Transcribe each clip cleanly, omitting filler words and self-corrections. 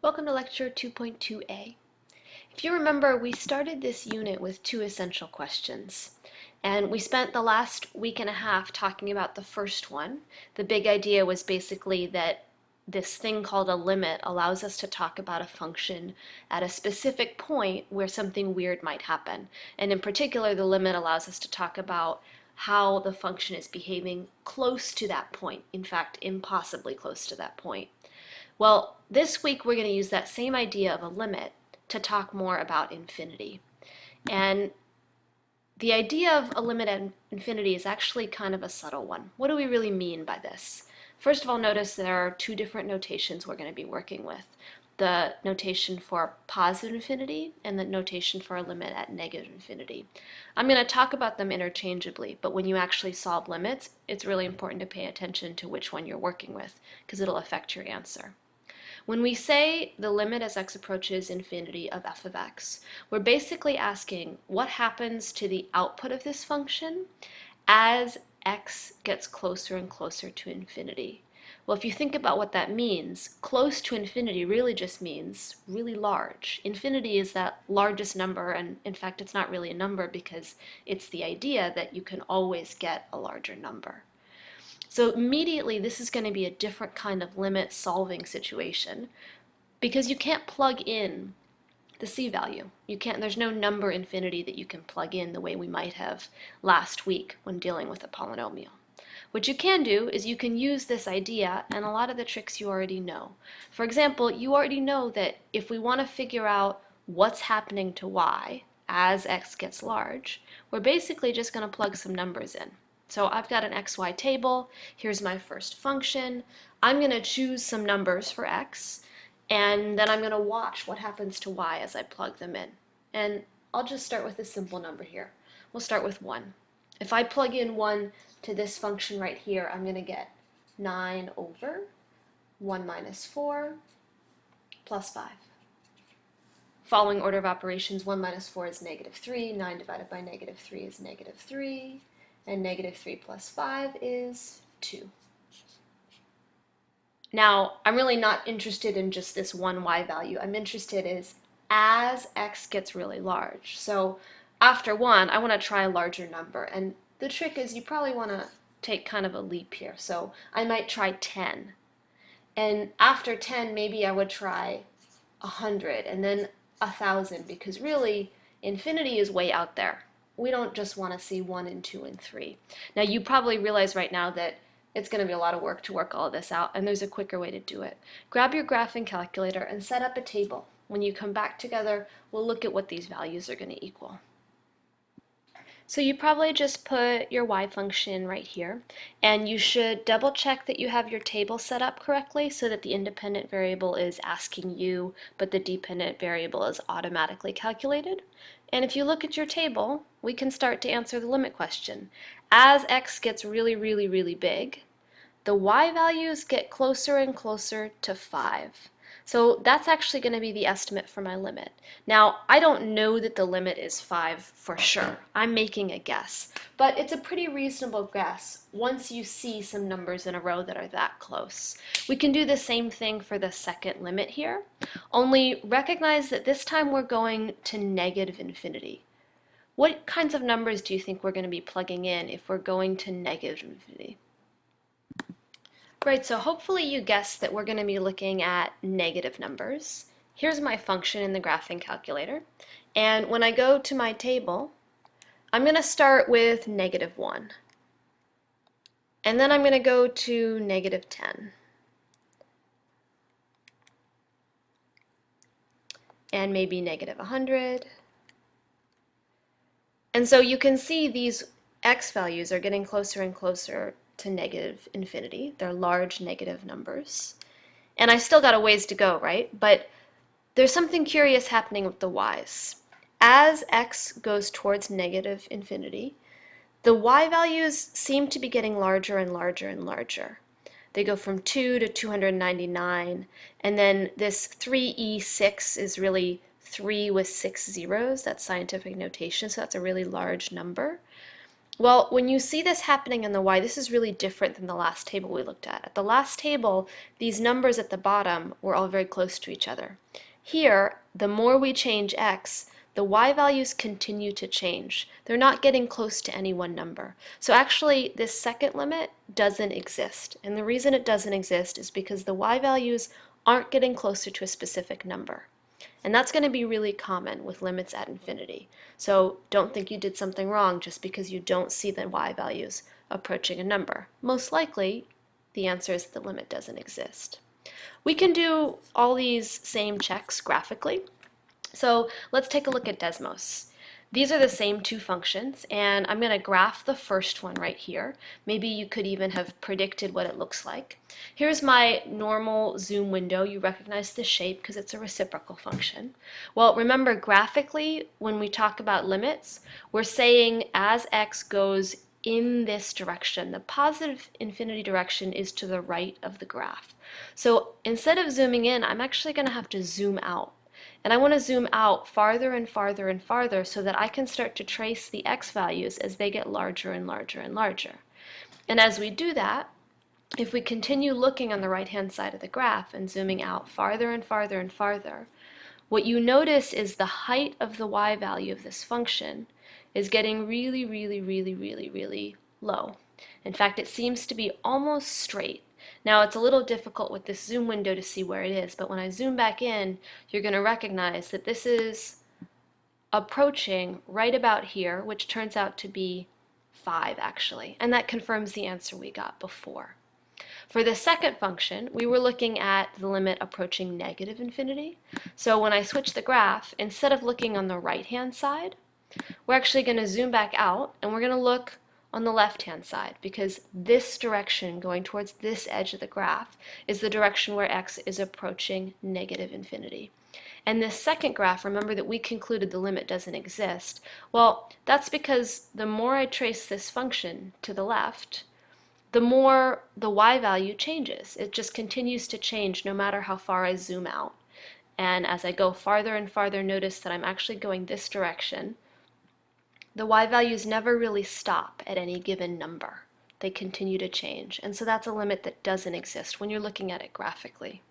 Welcome to Lecture 2.2a. If you remember, we started this unit with two essential questions. And we spent the last week and a half talking about the first one. The big idea was basically that this thing called a limit allows us to talk about a function at a specific point where something weird might happen. And in particular, the limit allows us to talk about how the function is behaving close to that point, in fact, impossibly close to that point. Well, this week we're going to use that same idea of a limit to talk more about infinity. And the idea of a limit at infinity is actually kind of a subtle one. What do we really mean by this? First of all, notice there are two different notations we're going to be working with. The notation for positive infinity and the notation for a limit at negative infinity. I'm going to talk about them interchangeably, but when you actually solve limits, it's really important to pay attention to which one you're working with, because it'll affect your answer. When we say the limit as x approaches infinity of f of x, we're basically asking what happens to the output of this function as x gets closer and closer to infinity. Well, if you think about what that means, close to infinity really just means really large. Infinity is that largest number, and in fact it's not really a number because it's the idea that you can always get a larger number. So immediately this is going to be a different kind of limit solving situation because you can't plug in the c value. There's no number infinity that you can plug in the way we might have last week when dealing with a polynomial. What you can do is you can use this idea and a lot of the tricks you already know. For example, you already know that if we want to figure out what's happening to y as x gets large, we're basically just going to plug some numbers in. So I've got an xy table. Here's my first function. I'm going to choose some numbers for x, and then I'm going to watch what happens to y as I plug them in. And I'll just start with a simple number here. We'll start with 1. If I plug in 1 to this function right here, I'm going to get 9 over 1 minus 4 plus 5. Following order of operations, 1 minus 4 is negative 3, 9 divided by negative 3 is negative 3, and negative 3 plus 5 is 2. Now, I'm really not interested in just this one y value. I'm interested is as x gets really large. So after 1, I want to try a larger number. And the trick is you probably want to take kind of a leap here. So I might try 10. And after 10, maybe I would try 100 and then 1,000, because really infinity is way out there. We don't just want to see 1 and 2 and 3. Now you probably realize right now that it's going to be a lot of work to work all of this out, and there's a quicker way to do it. Grab your graphing calculator and set up a table. When you come back together, we'll look at what these values are going to equal. So you probably just put your y function right here, and you should double check that you have your table set up correctly so that the independent variable is asking you, but the dependent variable is automatically calculated. And if you look at your table, we can start to answer the limit question. As x gets really, really, really big, the y values get closer and closer to 5. So that's actually going to be the estimate for my limit. Now, I don't know that the limit is 5 for sure. I'm making a guess. But it's a pretty reasonable guess once you see some numbers in a row that are that close. We can do the same thing for the second limit here, only recognize that this time we're going to negative infinity. What kinds of numbers do you think we're going to be plugging in if we're going to negative infinity? Right, so hopefully you guessed that we're going to be looking at negative numbers. Here's my function in the graphing calculator. And when I go to my table, I'm going to start with negative 1. And then I'm going to go to negative 10. And maybe negative 100. And so you can see these x values are getting closer and closer to negative infinity. They're large negative numbers. And I still got a ways to go, right? But there's something curious happening with the y's. As x goes towards negative infinity, the y values seem to be getting larger and larger and larger. They go from 2 to 299, and then this 3e6 is really 3 with 6 zeros. That's scientific notation, so that's a really large number. Well, when you see this happening in the y, this is really different than the last table we looked at. At the last table, these numbers at the bottom were all very close to each other. Here, the more we change x, the y values continue to change. They're not getting close to any one number. So actually, this second limit doesn't exist. And the reason it doesn't exist is because the y values aren't getting closer to a specific number. And that's going to be really common with limits at infinity. So don't think you did something wrong just because you don't see the y values approaching a number. Most likely, the answer is the limit doesn't exist. We can do all these same checks graphically. So let's take a look at Desmos. These are the same two functions, and I'm going to graph the first one right here. Maybe you could even have predicted what it looks like. Here's my normal zoom window. You recognize the shape because it's a reciprocal function. Well, remember graphically, when we talk about limits, we're saying as x goes in this direction, the positive infinity direction is to the right of the graph. So instead of zooming in, I'm actually going to have to zoom out. And I want to zoom out farther and farther and farther so that I can start to trace the x values as they get larger and larger and larger. And as we do that, if we continue looking on the right-hand side of the graph and zooming out farther and farther and farther, what you notice is the height of the y value of this function is getting really, really, really, really, really low. In fact, it seems to be almost straight. Now it's a little difficult with this zoom window to see where it is, but when I zoom back in, you're going to recognize that this is approaching right about here, which turns out to be 5 actually, and that confirms the answer we got before. For the second function, we were looking at the limit approaching negative infinity. So when I switch the graph, instead of looking on the right-hand side, we're actually going to zoom back out and we're going to look on the left-hand side, because this direction going towards this edge of the graph is the direction where x is approaching negative infinity. And this second graph, remember that we concluded the limit doesn't exist. Well, that's because the more I trace this function to the left, the more the y value changes. It just continues to change no matter how far I zoom out. And as I go farther and farther, notice that I'm actually going this direction. The y values never really stop at any given number. They continue to change. And so that's a limit that doesn't exist when you're looking at it graphically.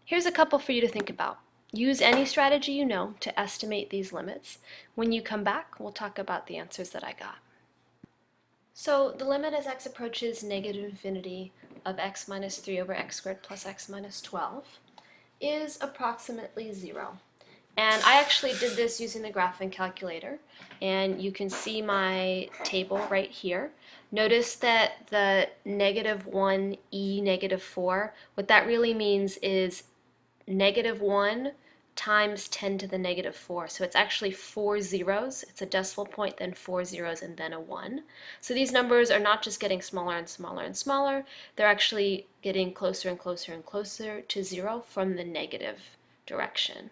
Here's a couple for you to think about. Use any strategy you know to estimate these limits. When you come back, we'll talk about the answers that I got. So the limit as x approaches negative infinity of x minus 3 over x squared plus x minus 12 is approximately 0. And I actually did this using the graphing calculator, and you can see my table right here. Notice that the negative 1e negative 4, what that really means is negative 1 times 10 to the negative 4. So it's actually 4 zeros. It's a decimal point, then 4 zeros, and then a 1. So these numbers are not just getting smaller and smaller and smaller, they're actually getting closer and closer and closer to 0 from the negative direction.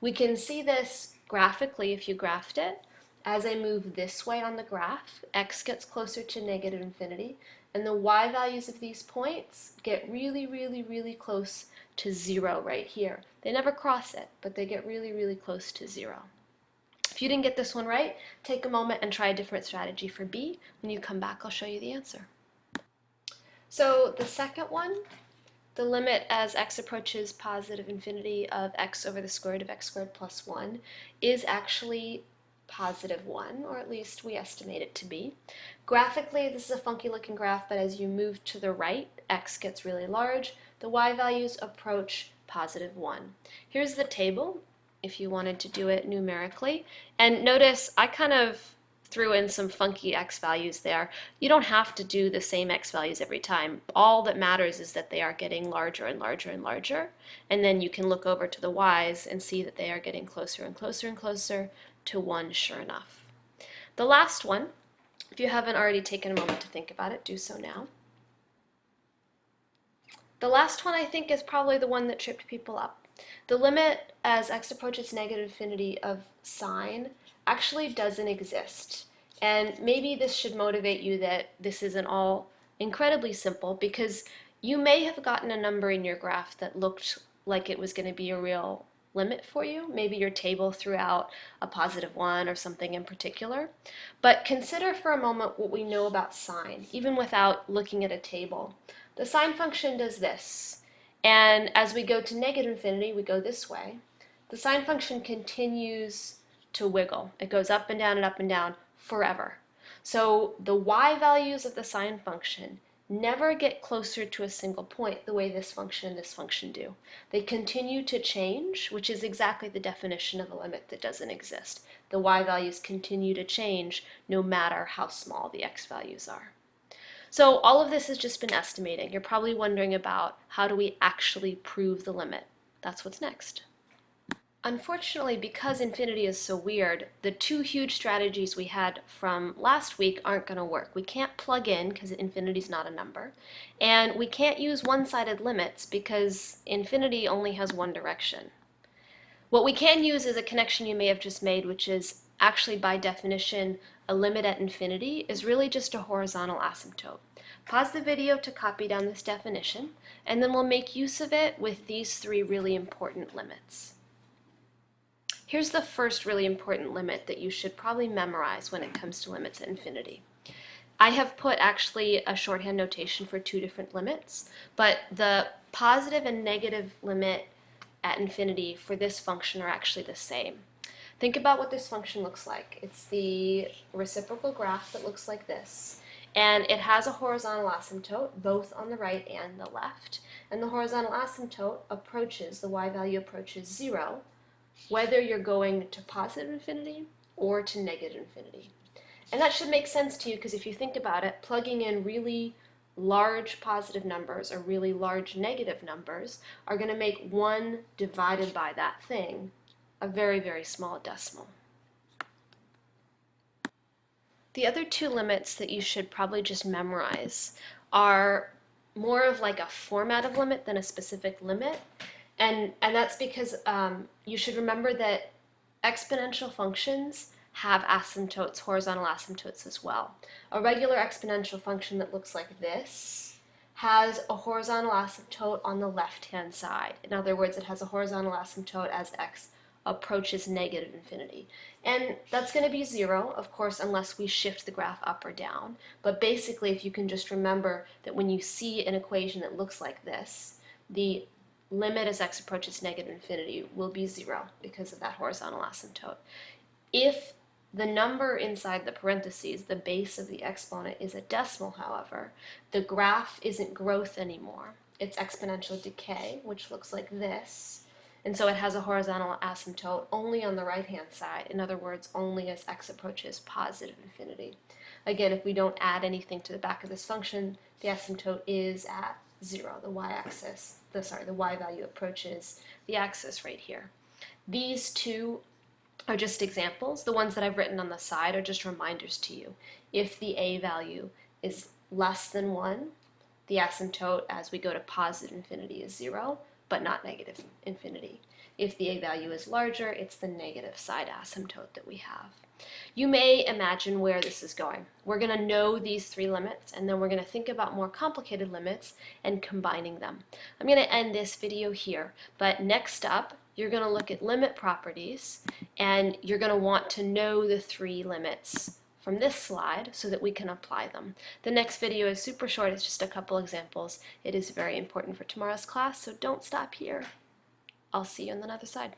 We can see this graphically if you graphed it. As I move this way on the graph, x gets closer to negative infinity, and the y values of these points get really, really, really close to 0 right here. They never cross it, but they get really, really close to 0. If you didn't get this one right, take a moment and try a different strategy for b. When you come back, I'll show you the answer. So the second one, the limit as x approaches positive infinity of x over the square root of x squared plus 1 is actually positive 1, or at least we estimate it to be. Graphically, this is a funky looking graph, but as you move to the right, x gets really large. The y values approach positive 1. Here's the table if you wanted to do it numerically. And notice I kind of threw in some funky x values there. You don't have to do the same x values every time. All that matters is that they are getting larger and larger and larger, and then you can look over to the y's and see that they are getting closer and closer and closer to 1 sure enough. The last one, if you haven't already taken a moment to think about it, do so now. The last one I think is probably the one that tripped people up. The limit as x approaches negative infinity of sine actually doesn't exist. And maybe this should motivate you that this isn't all incredibly simple, because you may have gotten a number in your graph that looked like it was going to be a real limit for you. Maybe your table threw out a +1 or something in particular. But consider for a moment what we know about sine, even without looking at a table. The sine function does this. And as we go to negative infinity, we go this way. The sine function continues to wiggle. It goes up and down forever. So the y values of the sine function never get closer to a single point the way this function and this function do. They continue to change, which is exactly the definition of a limit that doesn't exist. The y values continue to change no matter how small the x values are. So all of this has just been estimating. You're probably wondering about how do we actually prove the limit? That's what's next. Unfortunately, because infinity is so weird, the two huge strategies we had from last week aren't going to work. We can't plug in because infinity is not a number, and we can't use one-sided limits because infinity only has one direction. What we can use is a connection you may have just made, which is actually by definition, a limit at infinity is really just a horizontal asymptote. Pause the video to copy down this definition, and then we'll make use of it with these three really important limits. Here's the first really important limit that you should probably memorize when it comes to limits at infinity. I have put actually a shorthand notation for two different limits, but the positive and negative limit at infinity for this function are actually the same. Think about what this function looks like. It's the reciprocal graph that looks like this, and it has a horizontal asymptote both on the right and the left, and the horizontal asymptote approaches, the y value approaches 0, whether you're going to positive infinity or to negative infinity. And that should make sense to you because if you think about it, plugging in really large positive numbers or really large negative numbers are going to make 1 divided by that thing a very, very small decimal. The other two limits that you should probably just memorize are more of like a format of limit than a specific limit. And that's because you should remember that exponential functions have asymptotes, horizontal asymptotes as well. A regular exponential function that looks like this has a horizontal asymptote on the left-hand side. In other words, it has a horizontal asymptote as x approaches negative infinity. And that's going to be 0, of course, unless we shift the graph up or down. But basically, if you can just remember that when you see an equation that looks like this, the limit as x approaches negative infinity will be 0 because of that horizontal asymptote. If the number inside the parentheses, the base of the exponent, is a decimal, however, the graph isn't growth anymore. It's exponential decay, which looks like this. And so it has a horizontal asymptote only on the right-hand side. In other words, only as x approaches positive infinity. Again, if we don't add anything to the back of this function, the asymptote is at 0, the y-axis. The y value approaches the axis right here. These two are just examples. The ones that I've written on the side are just reminders to you. If the a value is less than 1, the asymptote as we go to positive infinity is 0, but not negative infinity. If the a value is larger, it's the negative side asymptote that we have. You may imagine where this is going. We're going to know these three limits, and then we're going to think about more complicated limits and combining them. I'm going to end this video here, but next up, you're going to look at limit properties, and you're going to want to know the three limits from this slide so that we can apply them. The next video is super short. It's just a couple examples. It is very important for tomorrow's class, so don't stop here. I'll see you on the other side.